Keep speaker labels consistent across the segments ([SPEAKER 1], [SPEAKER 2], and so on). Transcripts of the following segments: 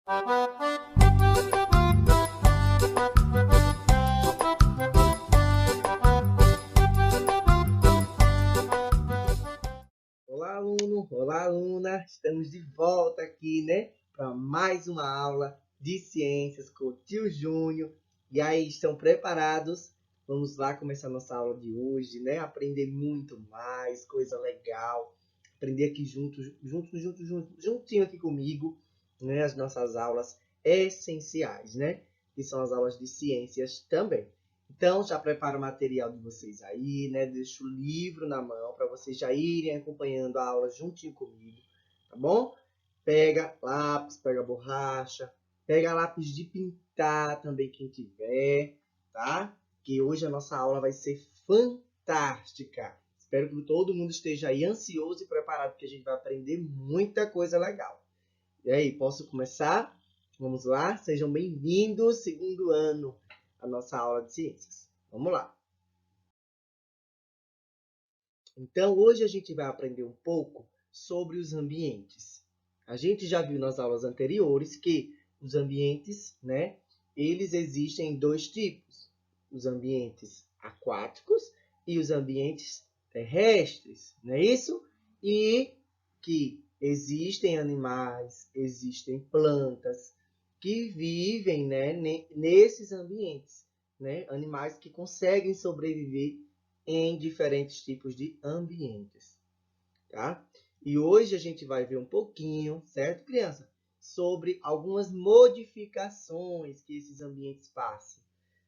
[SPEAKER 1] Olá, aluno! Olá, aluna! Estamos de volta aqui, né? Para mais uma aula de ciências com o tio Júnior. E aí, estão preparados? Vamos lá começar nossa aula de hoje, né? Aprender muito mais, coisa legal. Aprender aqui juntinho aqui comigo, né? As nossas aulas essenciais, né? Que são as aulas de ciências também. Então, já prepara o material de vocês aí, né? Deixa o livro na mão para vocês já irem acompanhando a aula juntinho comigo, tá bom? Pega lápis, pega borracha, pega lápis de pintar também, quem tiver, tá? Que hoje a nossa aula vai ser fantástica. Espero que todo mundo esteja aí ansioso e preparado, porque a gente vai aprender muita coisa legal. E aí, posso começar? Vamos lá? Sejam bem-vindos, segundo ano, à nossa aula de ciências. Vamos lá. Então, hoje a gente vai aprender um pouco sobre os ambientes. A gente já viu nas aulas anteriores que os ambientes, né, eles existem em dois tipos. Os ambientes aquáticos e os ambientes terrestres, não é isso? E que existem animais, existem plantas que vivem, né, nesses ambientes, né? Animais que conseguem sobreviver em diferentes tipos de ambientes, tá? E hoje a gente vai ver um pouquinho, certo, criança? Sobre algumas modificações que esses ambientes passam,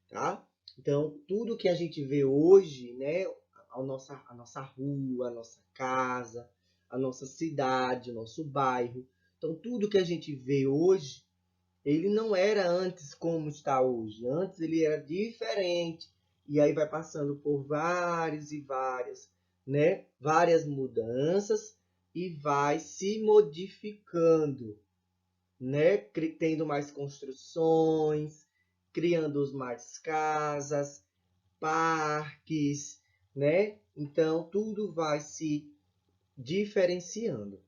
[SPEAKER 1] tá? Então, tudo que a gente vê hoje, né? A nossa rua, a nossa casa, a nossa cidade, o nosso bairro. Então, tudo que a gente vê hoje, ele não era antes como está hoje. Antes ele era diferente. E aí vai passando por vários e várias, né? Várias mudanças e vai se modificando, né? Tendo mais construções, criando mais casas, parques, né? Então tudo vai se diferenciando.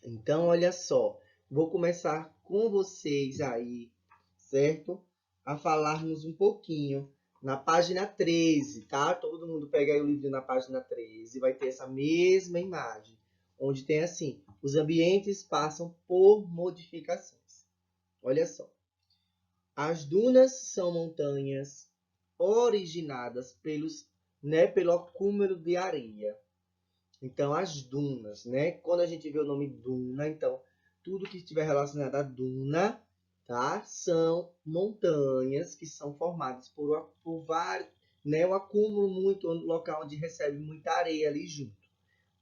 [SPEAKER 1] Então, olha só, vou começar com vocês aí, certo? A falarmos um pouquinho na página 13, tá? Todo mundo pega aí o livro na página 13, vai ter essa mesma imagem, onde tem assim, os ambientes passam por modificações. Olha só. As dunas são montanhas originadas pelo acúmulo de areia. Então, as dunas, né? Quando a gente vê o nome duna, então, tudo que estiver relacionado à duna, tá? São montanhas que são formadas por vários, né? O acúmulo muito, no local onde recebe muita areia ali junto.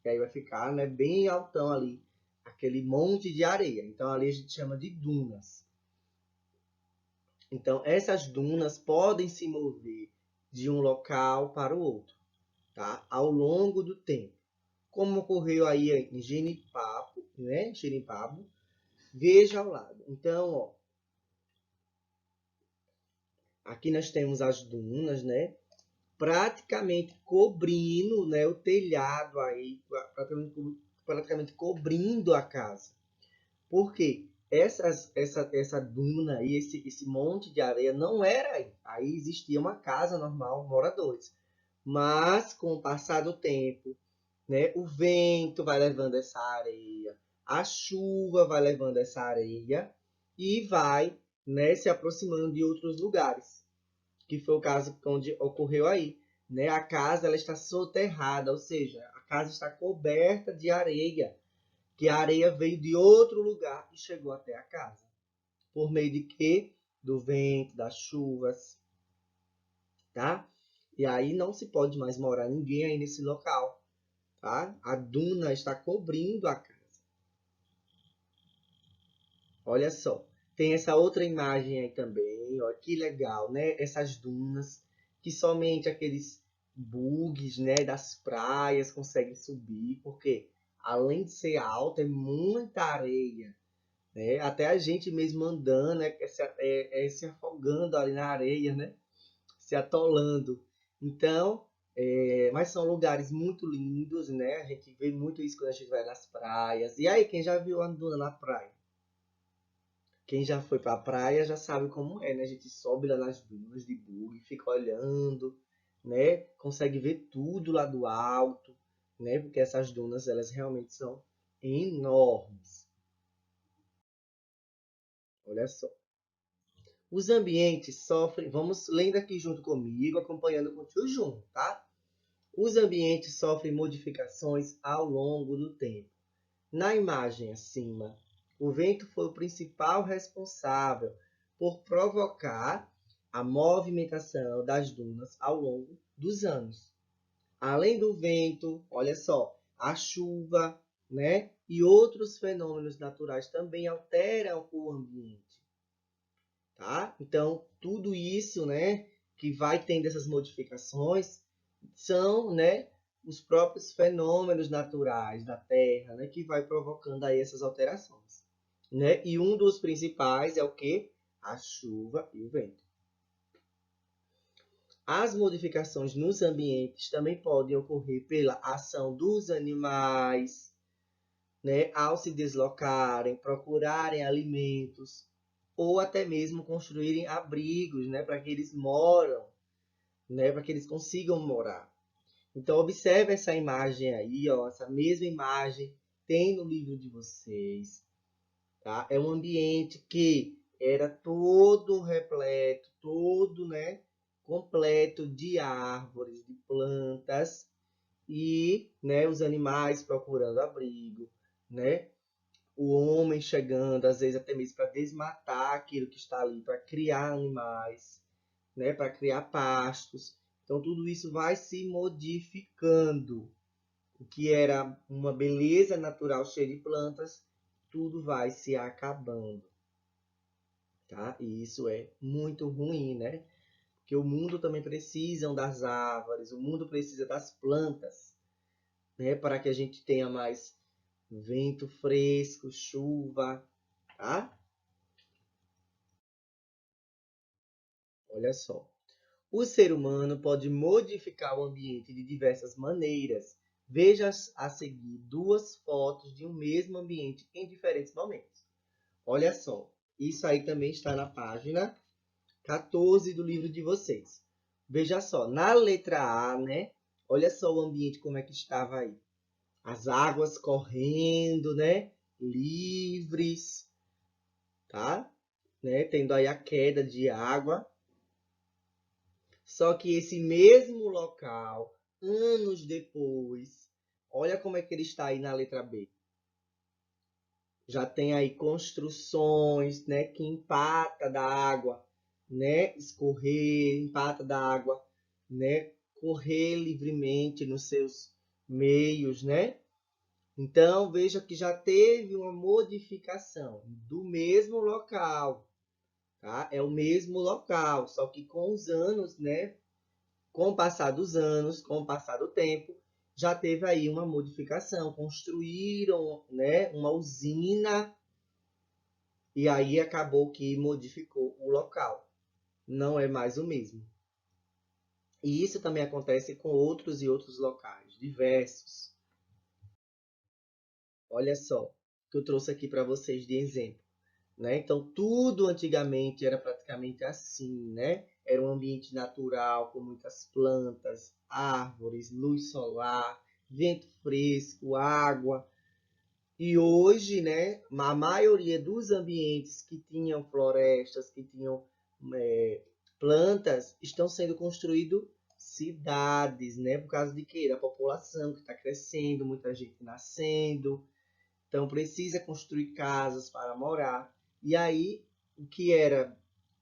[SPEAKER 1] Que aí vai ficar, né? Bem altão ali, aquele monte de areia. Então, ali a gente chama de dunas. Então, essas dunas podem se mover de um local para o outro, tá? Ao longo do tempo. Como ocorreu aí em Genipapo, né? Genipapo, veja ao lado. Então, ó, aqui nós temos as dunas, né? Praticamente cobrindo, né, o telhado aí, praticamente cobrindo a casa. Por quê? Essa duna e esse monte de areia não era aí. Aí existia uma casa normal, moradores. Mas, com o passar do tempo, né, o vento vai levando essa areia, a chuva vai levando essa areia e vai, né, se aproximando de outros lugares. Que foi o caso onde ocorreu aí. Né? A casa ela está soterrada, ou seja, a casa está coberta de areia, que a areia veio de outro lugar e chegou até a casa. Por meio de quê? Do vento, das chuvas, tá? E aí não se pode mais morar ninguém aí nesse local, tá? A duna está cobrindo a casa. Olha só, tem essa outra imagem aí também, ó, que legal, né? Essas dunas que somente aqueles bugs, né, das praias conseguem subir, porque além de ser alta, é muita areia, né? Até a gente mesmo andando, né, se afogando ali na areia, né? Se atolando. Então, mas são lugares muito lindos, né? A gente vê muito isso quando a gente vai nas praias. E aí, quem já viu a duna na praia? Quem já foi para a praia já sabe como é, né? A gente sobe lá nas dunas de buggy, fica olhando, né? Consegue ver tudo lá do alto, né? Porque essas dunas, elas realmente são enormes. Olha só. Os ambientes sofrem, vamos lendo aqui junto comigo, acompanhando com o tio Jun, tá? Os ambientes sofrem modificações ao longo do tempo. Na imagem acima, o vento foi o principal responsável por provocar a movimentação das dunas ao longo dos anos. Além do vento, olha só, a chuva, né? E outros fenômenos naturais também alteram o ambiente, tá? Então, tudo isso, né, que vai tendo essas modificações são, né, os próprios fenômenos naturais da Terra, né, que vai provocando aí essas alterações, né? E um dos principais é o que? A chuva e o vento. As modificações nos ambientes também podem ocorrer pela ação dos animais, né, ao se deslocarem, procurarem alimentos ou até mesmo construírem abrigos, né, para que eles moram, né, para que eles consigam morar. Então, observe essa imagem aí, ó, essa mesma imagem tem no livro de vocês, tá? É um ambiente que era todo repleto, todo, né, completo de árvores, de plantas e, né, os animais procurando abrigo, né? O homem chegando, às vezes até mesmo para desmatar aquilo que está ali, para criar animais, né, para criar pastos. Então tudo isso vai se modificando. O que era uma beleza natural cheia de plantas, tudo vai se acabando, tá? E isso é muito ruim, né? Porque o mundo também precisa das árvores, o mundo precisa das plantas, né, para que a gente tenha mais vento fresco, chuva, tá? Olha só. O ser humano pode modificar o ambiente de diversas maneiras. Veja a seguir duas fotos de um mesmo ambiente em diferentes momentos. Olha só, isso aí também está na página 14 do livro de vocês. Veja só, na letra A, né? Olha só o ambiente como é que estava aí. As águas correndo, né? Livres, tá? Né? Tendo aí a queda de água. Só que esse mesmo local, anos depois, olha como é que ele está aí na letra B. Já tem aí construções, né, que empata da água, né, escorrer, empata da água, né, correr livremente nos seus meios, né? Então, veja que já teve uma modificação do mesmo local, tá? É o mesmo local, só que com os anos, né, com o passar dos anos, com o passar do tempo, já teve aí uma modificação, construíram, né, uma usina e aí acabou que modificou o local. Não é mais o mesmo. E isso também acontece com outros e outros locais, diversos. Olha só, que eu trouxe aqui para vocês de exemplo. Né? Então, tudo antigamente era praticamente assim, né? Era um ambiente natural, com muitas plantas, árvores, luz solar, vento fresco, água. E hoje, né, a maioria dos ambientes que tinham florestas, que tinham plantas, estão sendo construídos cidades, né? Por causa de quê? Da população que está crescendo, muita gente nascendo. Então precisa construir casas para morar. E aí o que era,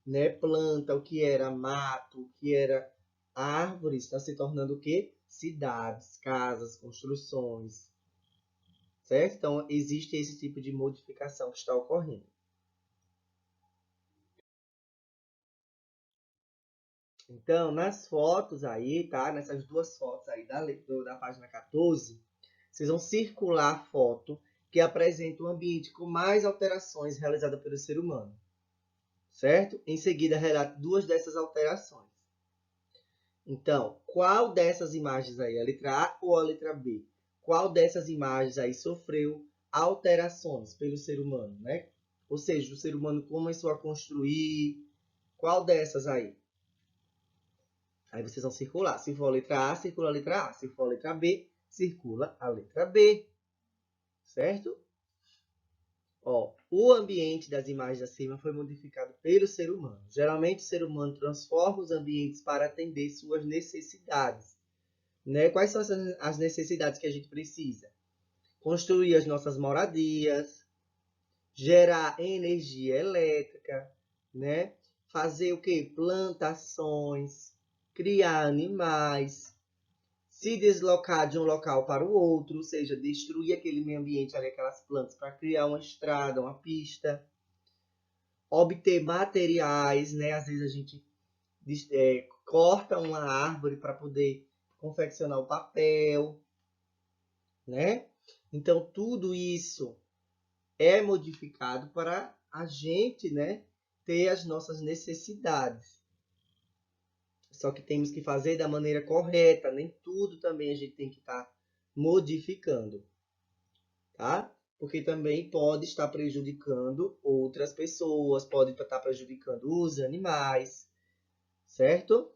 [SPEAKER 1] né, planta, o que era mato, o que era árvore está se tornando o quê? Cidades, casas, construções. Certo? Então existe esse tipo de modificação que está ocorrendo. Então, nas fotos aí, tá? Nessas duas fotos aí da página 14, vocês vão circular a foto que apresenta o ambiente com mais alterações realizadas pelo ser humano. Certo? Em seguida, relate duas dessas alterações. Então, qual dessas imagens aí, a letra A ou a letra B? Qual dessas imagens aí sofreu alterações pelo ser humano, né? Ou seja, o ser humano começou a construir. Qual dessas aí? Aí vocês vão circular. Se for a letra A, circula a letra A. Se for a letra B, circula a letra B. Certo? Ó, o ambiente das imagens acima foi modificado pelo ser humano. Geralmente, o ser humano transforma os ambientes para atender suas necessidades. Né? Quais são as necessidades que a gente precisa? Construir as nossas moradias, gerar energia elétrica, né? Fazer o quê? Plantações, criar animais, se deslocar de um local para o outro, ou seja, destruir aquele meio ambiente, ali, aquelas plantas, para criar uma estrada, uma pista, obter materiais, né? Às vezes a gente corta uma árvore para poder confeccionar o papel, né? Então, tudo isso é modificado para a gente, né, ter as nossas necessidades. Só que temos que fazer da maneira correta, nem tudo também a gente tem que estar modificando, tá? Porque também pode estar prejudicando outras pessoas, pode estar prejudicando os animais, certo?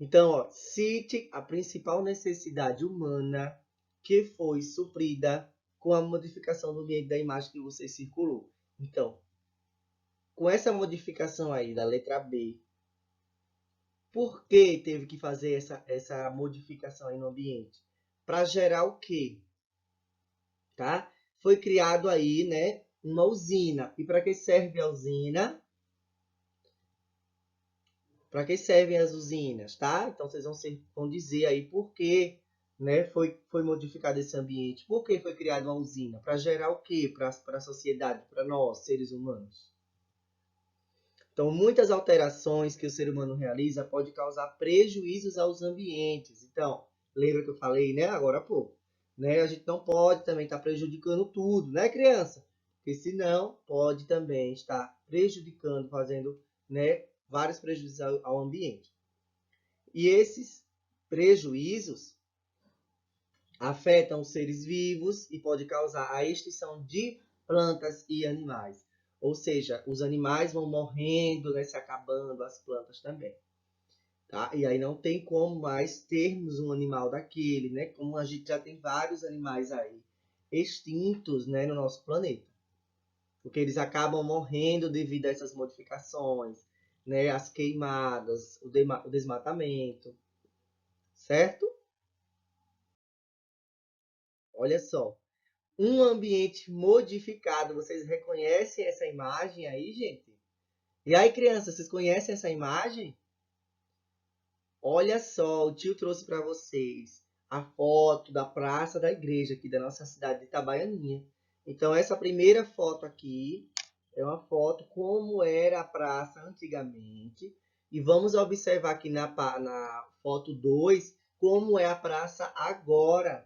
[SPEAKER 1] Então, ó, cite a principal necessidade humana que foi suprida com a modificação do ambiente da imagem que você circulou. Então, com essa modificação aí da letra B, por que teve que fazer essa modificação aí no ambiente? Para gerar o quê? Tá? Foi criado aí, né, uma usina. E para que serve a usina? Para que servem as usinas, tá? Então vocês vão dizer aí por que, né, foi modificado esse ambiente. Por que foi criada uma usina? Para gerar o quê? Para a sociedade, para nós, seres humanos. Então, muitas alterações que o ser humano realiza pode causar prejuízos aos ambientes. Então, lembra que eu falei, né, agora há pouco, né? A gente não pode também estar prejudicando tudo, né, criança? Porque senão pode também estar prejudicando, fazendo, né, vários prejuízos ao ambiente. E esses prejuízos afetam os seres vivos e pode causar a extinção de plantas e animais. Ou seja, os animais vão morrendo, né, se acabando, as plantas também. Tá? E aí não tem como mais termos um animal daquele, né? Como a gente já tem vários animais aí extintos, né, no nosso planeta. Porque eles acabam morrendo devido a essas modificações, né, as queimadas, o desmatamento, certo? Olha só. Um ambiente modificado. Vocês reconhecem essa imagem aí, gente? E aí, crianças, vocês conhecem essa imagem? Olha só, o tio trouxe para vocês a foto da praça da igreja aqui da nossa cidade de Itabaianinha. Então, essa primeira foto aqui é uma foto como era a praça antigamente. E vamos observar aqui na foto 2 como é a praça agora.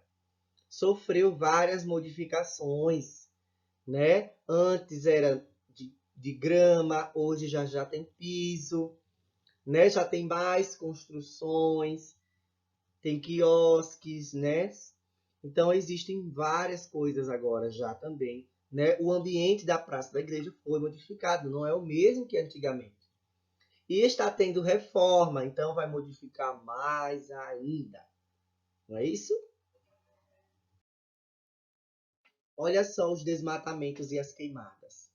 [SPEAKER 1] Sofreu várias modificações, né? Antes era de grama, hoje já tem piso, né? Já tem mais construções, tem quiosques, né? Então existem várias coisas agora já também, né? O ambiente da praça da igreja foi modificado, não é o mesmo que antigamente. E está tendo reforma, então vai modificar mais ainda. Não é isso? Olha só os desmatamentos e as queimadas.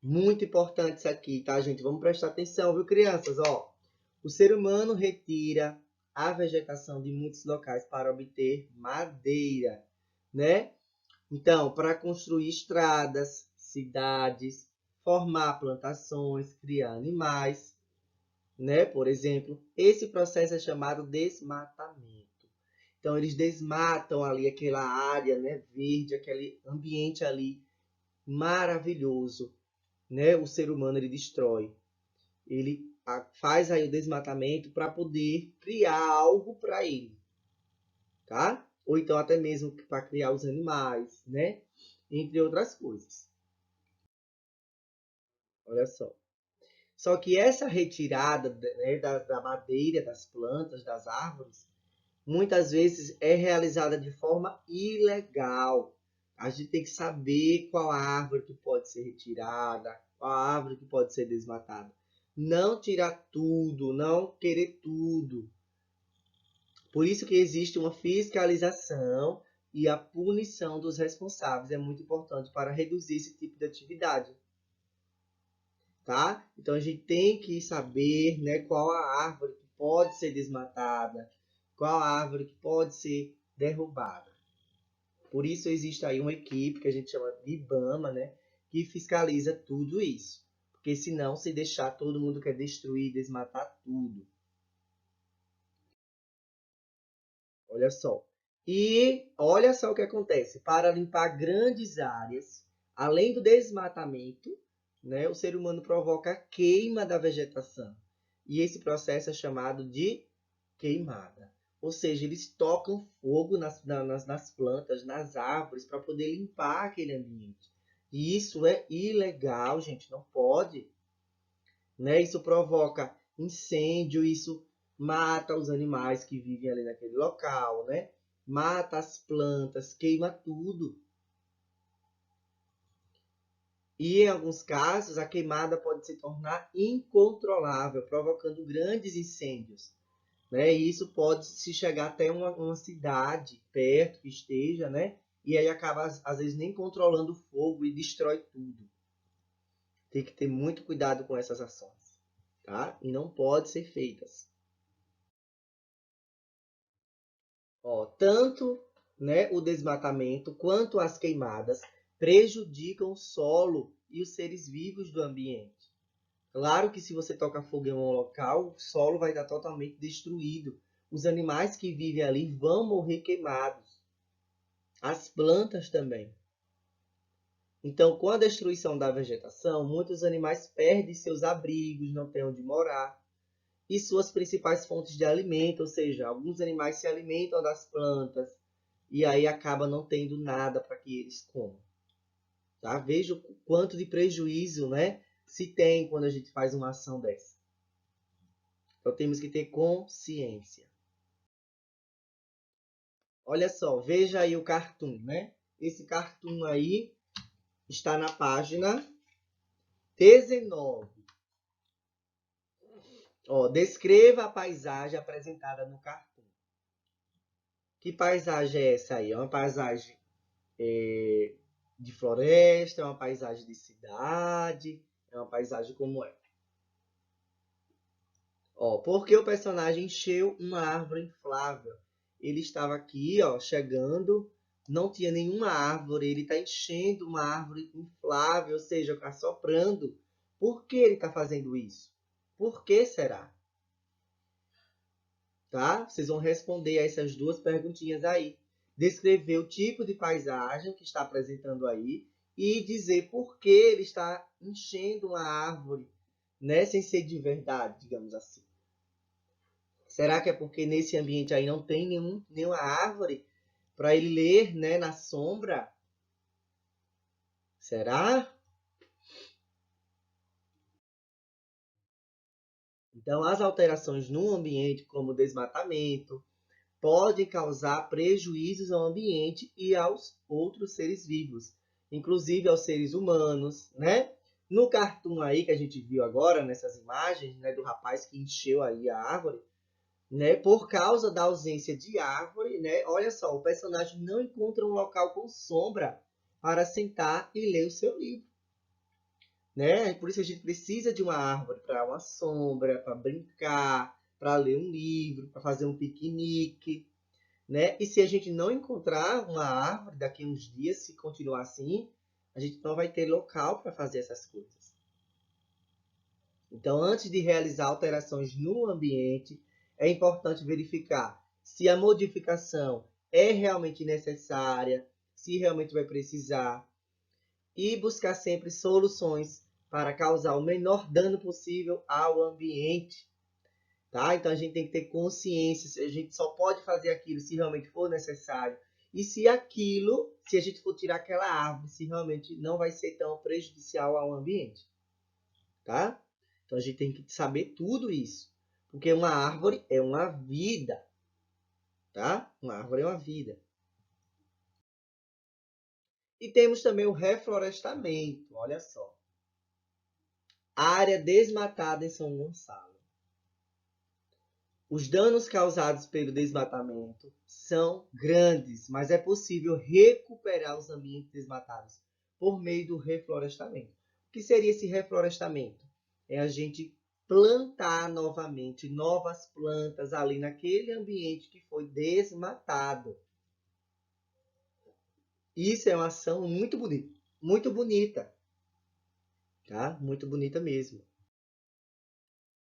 [SPEAKER 1] Muito importante isso aqui, tá, gente? Vamos prestar atenção, viu, crianças? Ó, o ser humano retira a vegetação de muitos locais para obter madeira, né? Então, para construir estradas, cidades, formar plantações, criar animais, né? Por exemplo, esse processo é chamado desmatamento. Então, eles desmatam ali aquela área, né, verde, aquele ambiente ali maravilhoso, né? O ser humano ele destrói. Ele faz aí o desmatamento para poder criar algo para ele, tá? Ou então até mesmo para criar os animais, né? Entre outras coisas. Olha só. Só que essa retirada, né, da madeira, das plantas, das árvores, muitas vezes é realizada de forma ilegal. A gente tem que saber qual árvore que pode ser retirada, qual árvore que pode ser desmatada. Não tirar tudo, não querer tudo. Por isso que existe uma fiscalização e a punição dos responsáveis é muito importante para reduzir esse tipo de atividade. Tá? Então a gente tem que saber, né, qual a árvore que pode ser desmatada, qual a árvore que pode ser derrubada. Por isso existe aí uma equipe que a gente chama de IBAMA, né, que fiscaliza tudo isso. Porque senão, se deixar, todo mundo quer destruir, desmatar tudo. Olha só. E olha só o que acontece. Para limpar grandes áreas, além do desmatamento, né, o ser humano provoca a queima da vegetação. E esse processo é chamado de queimada. Ou seja, eles tocam fogo nas plantas, nas árvores, para poder limpar aquele ambiente. E isso é ilegal, gente, não pode. Né? Isso provoca incêndio, isso mata os animais que vivem ali naquele local, né? Mata as plantas, queima tudo. E em alguns casos, a queimada pode se tornar incontrolável, provocando grandes incêndios. Né? E isso pode se chegar até uma cidade perto que esteja, né? E aí acaba, às vezes, nem controlando o fogo e destrói tudo. Tem que ter muito cuidado com essas ações, tá? E não pode ser feitas. Ó, tanto, né, o desmatamento quanto as queimadas prejudicam o solo e os seres vivos do ambiente. Claro que se você toca fogo em um local, o solo vai estar totalmente destruído. Os animais que vivem ali vão morrer queimados. As plantas também. Então, com a destruição da vegetação, muitos animais perdem seus abrigos, não têm onde morar, e suas principais fontes de alimento, ou seja, alguns animais se alimentam das plantas, e aí acaba não tendo nada para que eles comam. Tá? Veja o quanto de prejuízo, né, se tem quando a gente faz uma ação dessa. Então temos que ter consciência. Olha só, veja aí o cartoon, né? Esse cartoon aí está na página 19. Ó, descreva a paisagem apresentada no cartoon. Que paisagem é essa aí? É uma paisagem de floresta, é uma paisagem de cidade, é uma paisagem como é. Ó, porque o personagem encheu uma árvore inflável. Ele estava aqui, ó, chegando, não tinha nenhuma árvore, ele está enchendo uma árvore inflável, ou seja, assoprando. Por que ele está fazendo isso? Por que será? Tá? Vocês vão responder a essas duas perguntinhas aí. Descrever o tipo de paisagem que está apresentando aí e dizer por que ele está enchendo uma árvore, né, sem ser de verdade, digamos assim. Será que é porque nesse ambiente aí não tem nenhuma árvore para ele ler, né, na sombra? Será? Então, as alterações no ambiente, como o desmatamento, podem causar prejuízos ao ambiente e aos outros seres vivos, inclusive aos seres humanos, né? No cartoon aí que a gente viu agora, nessas imagens, né, do rapaz que encheu aí a árvore, né, por causa da ausência de árvore, né? Olha só, o personagem não encontra um local com sombra para sentar e ler o seu livro, né? Por isso a gente precisa de uma árvore para uma sombra, para brincar, para ler um livro, para fazer um piquenique, né? E se a gente não encontrar uma árvore daqui a uns dias, se continuar assim, a gente não vai ter local para fazer essas coisas. Então, antes de realizar alterações no ambiente, é importante verificar se a modificação é realmente necessária, se realmente vai precisar, e buscar sempre soluções para causar o menor dano possível ao ambiente. Tá? Então a gente tem que ter consciência, a gente só pode fazer aquilo se realmente for necessário. E se aquilo, se a gente for tirar aquela árvore, se realmente não vai ser tão prejudicial ao ambiente. Tá? Então a gente tem que saber tudo isso. Porque uma árvore é uma vida. Tá? Uma árvore é uma vida. E temos também o reflorestamento, olha só. Área desmatada em São Gonçalo. Os danos causados pelo desmatamento são grandes, mas é possível recuperar os ambientes desmatados por meio do reflorestamento. O que seria esse reflorestamento? É a gente plantar novamente novas plantas ali naquele ambiente que foi desmatado. Isso é uma ação muito bonita, tá? Muito bonita mesmo.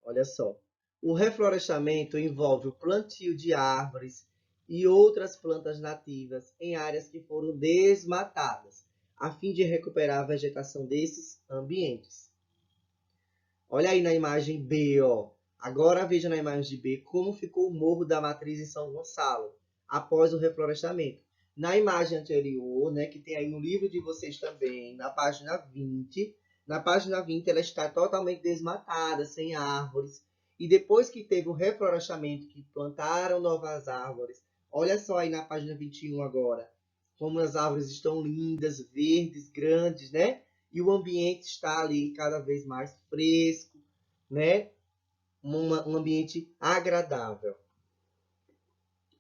[SPEAKER 1] Olha só. O reflorestamento envolve o plantio de árvores e outras plantas nativas em áreas que foram desmatadas, a fim de recuperar a vegetação desses ambientes. Olha aí na imagem B, ó. Agora veja na imagem B como ficou o Morro da Matriz em São Gonçalo, após o reflorestamento. Na imagem anterior, né, que tem aí no livro de vocês também, na página 20, ela está totalmente desmatada, sem árvores. E depois que teve o reflorestamento, que plantaram novas árvores, olha só aí na página 21 agora, como as árvores estão lindas, verdes, grandes, né? E o ambiente está ali cada vez mais fresco, né? Um ambiente agradável,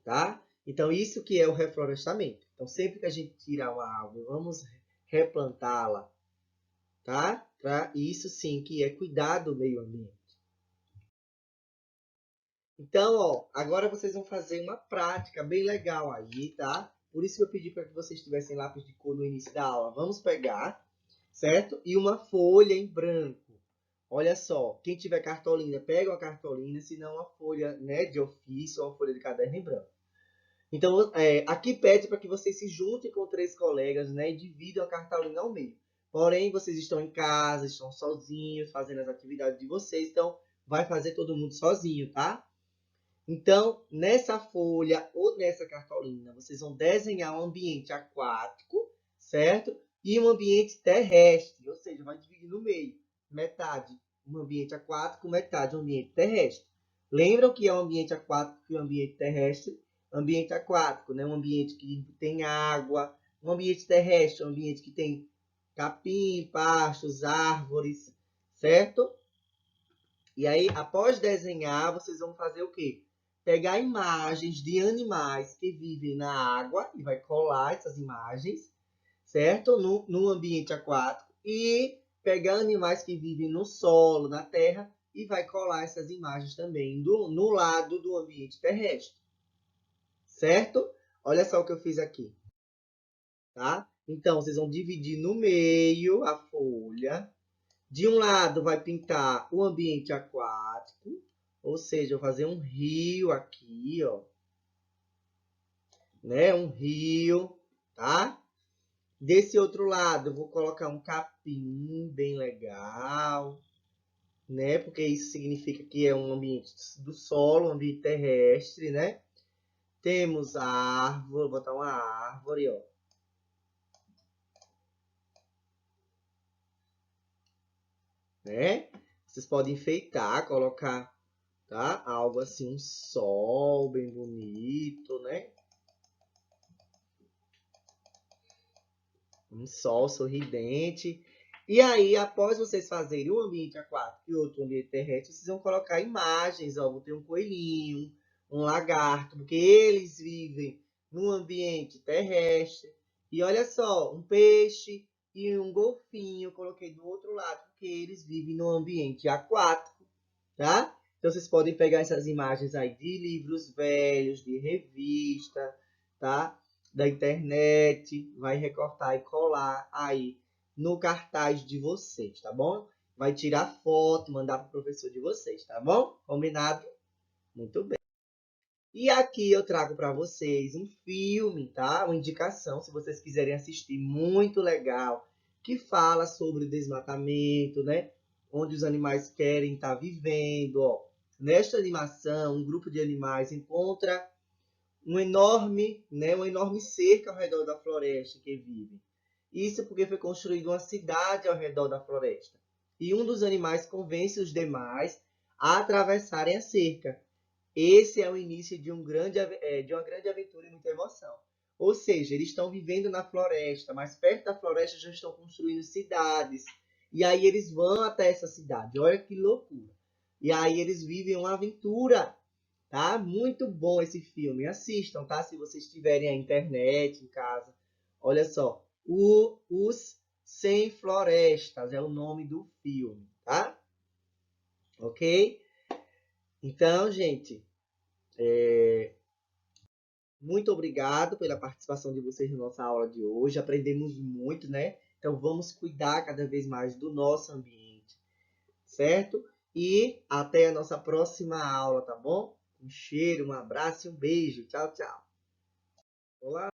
[SPEAKER 1] tá? Então, isso que é o reflorestamento. Então, sempre que a gente tirar uma árvore, vamos replantá-la, tá? Isso sim que é cuidar do meio ambiente. Então, ó, agora vocês vão fazer uma prática bem legal aí, tá? Por isso que eu pedi para que vocês tivessem lápis de cor no início da aula. Vamos pegar, certo? E uma folha em branco. Olha só, quem tiver cartolina, pega uma cartolina, se não uma folha, né, de ofício ou uma folha de caderno em branco. Então, aqui pede para que vocês se juntem com 3 colegas, né, e dividam a cartolina ao meio. Porém, vocês estão em casa, estão sozinhos, fazendo as atividades de vocês, então vai fazer todo mundo sozinho, tá? Então, nessa folha ou nessa cartolina, vocês vão desenhar um ambiente aquático, certo? E um ambiente terrestre, ou seja, vai dividir no meio. Metade um ambiente aquático, metade um ambiente terrestre. Lembram que é um ambiente aquático e um ambiente terrestre? Ambiente aquático, né? Um ambiente que tem água. Um ambiente terrestre, um ambiente que tem capim, pastos, árvores, certo? E aí, após desenhar, vocês vão fazer o quê? Pegar imagens de animais que vivem na água e vai colar essas imagens, certo? No ambiente aquático. E pegar animais que vivem no solo, na terra, e vai colar essas imagens também no lado do ambiente terrestre, certo? Olha só o que eu fiz aqui, tá? Então, vocês vão dividir no meio a folha. De um lado vai pintar o ambiente aquático, ou seja, eu vou fazer um rio aqui, ó, né? Um rio, tá? Desse outro lado eu vou colocar um capim bem legal, né? Porque isso significa que é um ambiente do solo, um ambiente terrestre, né? Temos a árvore, vou botar uma árvore, ó. Né? Vocês podem enfeitar, colocar, tá? Algo assim, um sol bem bonito, né? Um sol sorridente. E aí, após vocês fazerem um ambiente aquático e outro ambiente terrestre, vocês vão colocar imagens, ó, vou ter um coelhinho, um lagarto, porque eles vivem no ambiente terrestre. E olha só, um peixe e um golfinho eu coloquei do outro lado, porque eles vivem no ambiente aquático, tá? Então vocês podem pegar essas imagens aí de livros velhos, de revista, tá? Da internet, vai recortar e colar aí no cartaz de vocês, tá bom? Vai tirar foto, mandar para o professor de vocês, tá bom? Combinado? Muito bem. E aqui eu trago para vocês um filme, tá? Uma indicação, se vocês quiserem assistir, muito legal, que fala sobre o desmatamento, né? Onde os animais querem estar vivendo, ó. Nesta animação, um grupo de animais encontra uma enorme cerca ao redor da floresta que vivem. Isso porque foi construída uma cidade ao redor da floresta. E um dos animais convence os demais a atravessarem a cerca. Esse é o início de uma grande aventura e muita emoção. Ou seja, eles estão vivendo na floresta, mas perto da floresta já estão construindo cidades. E aí eles vão até essa cidade. Olha que loucura. E aí eles vivem uma aventura, tá? Muito bom esse filme. Assistam, tá? Se vocês tiverem a internet em casa. Olha só. Os Sem Florestas é o nome do filme, tá? Ok? Então, gente, muito obrigado pela participação de vocês na nossa aula de hoje. Aprendemos muito, né? Então, vamos cuidar cada vez mais do nosso ambiente, certo? E até a nossa próxima aula, tá bom? Um cheiro, um abraço e um beijo. Tchau, tchau. Olá!